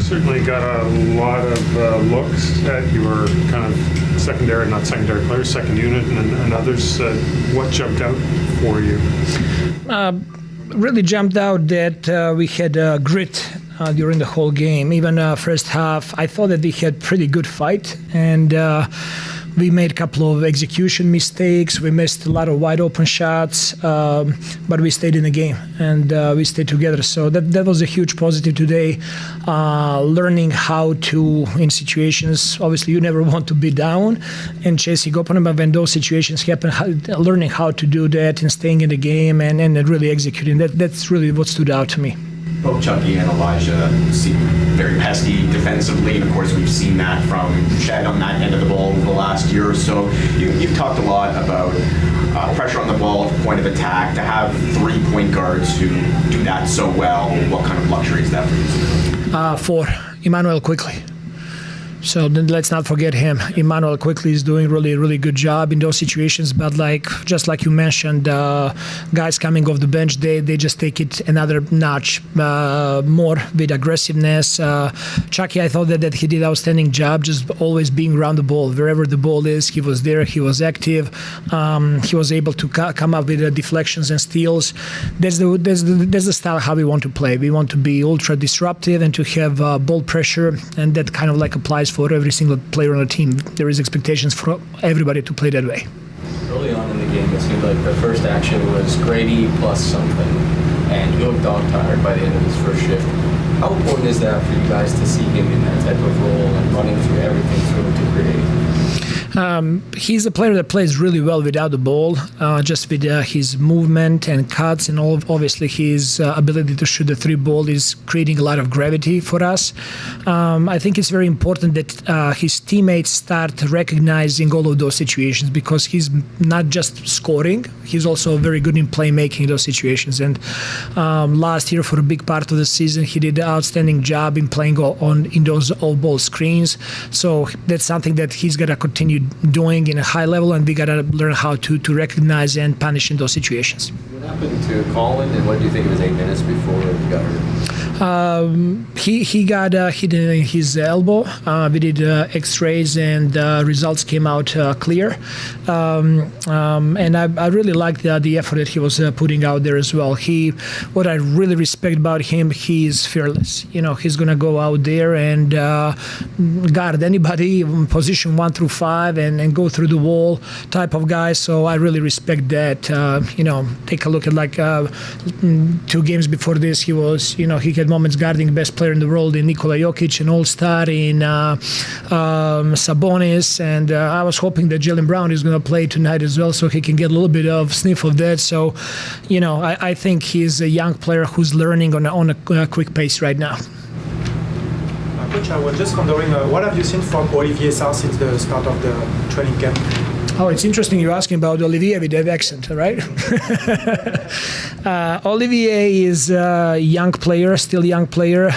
certainly got a lot of looks at your kind of not secondary players, second unit, and others. What jumped out for you? Really jumped out that we had grit during the whole game. Even first half, I thought that we had pretty good fight, and we made a couple of execution mistakes. We missed a lot of wide open shots, but we stayed in the game and we stayed together. So that was a huge positive today. Learning how to, in situations, obviously you never want to be down and chasing opponent, but when those situations happen, learning how to do that and staying in the game and really executing. That's really what stood out to me. Both Chucky and Elijah seem very pesky defensively, and of course we've seen that from Chet on that end of the ball over the last year or so. You've talked a lot about pressure on the ball, point of attack. To have 3 point guards who do that so well, what kind of luxury is that for you? For Emmanuel Quickly. So then let's not forget him. Emmanuel Quickly is doing really good job in those situations. But just like you mentioned, guys coming off the bench, they just take it another notch more with aggressiveness. Chucky, I thought that he did outstanding job, just always being around the ball. Wherever the ball is, he was there. He was active. He was able to come up with deflections and steals. That's the style how we want to play. We want to be ultra disruptive and to have ball pressure, and that kind of applies for every single player on the team. There is expectations for everybody to play that way. Early on in the game, it seemed like the first action was Grady plus something, and he looked dog-tired by the end of his first shift. How important is that for you guys to see him in that type of role and running through everything through to create? He's a player that plays really well without the ball, just with his movement and cuts and all. Obviously, his ability to shoot the 3 ball is creating a lot of gravity for us. I think it's very important that his teammates start recognizing all of those situations, because he's not just scoring, he's also very good in playmaking in those situations. And last year, for a big part of the season, he did an outstanding job in playing in those all-ball screens. So that's something that he's got to continue doing in a high level, and we got to learn how to recognize and punish in those situations. What happened to Colin, and what do you think it was 8 minutes before he got hurt? He got hit in his elbow. We did X-rays, and results came out clear. And I really liked the effort that he was putting out there as well. What I really respect about him, he is fearless. He's going to go out there and guard anybody in position 1 through 5 and go through the wall type of guy. So I really respect that. Take a look at 2 games before this, he had moments guarding the best player in the world in Nikola Jokic, an all-star in Sabonis, and I was hoping that Jaylen Brown is going to play tonight as well, so he can get a little bit of sniff of that. So, I think he's a young player who's learning on a quick pace right now. Coach, I was just wondering, what have you seen from Olivier Sarr since the start of the training camp? Oh, it's interesting you're asking about Olivier with that accent, right? Olivier is a young player, still young player.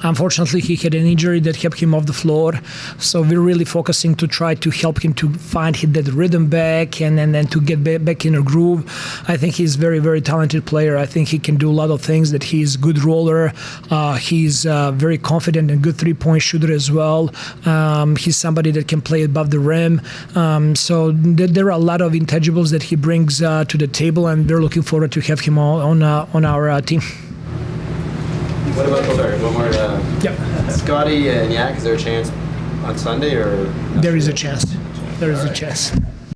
Unfortunately, he had an injury that kept him off the floor. So we're really focusing to try to help him to find that rhythm back and then to get back in a groove. I think he's a very, very talented player. I think he can do a lot of things, that he's a good roller. He's very confident and good three-point shooter as well. He's somebody that can play above the rim. So there are a lot of intangibles that he brings to the table, and we're looking forward to have him on our team. What about, one more. Scotty and Yak, is there a chance on Sunday? Or there is a chance. There is a chance.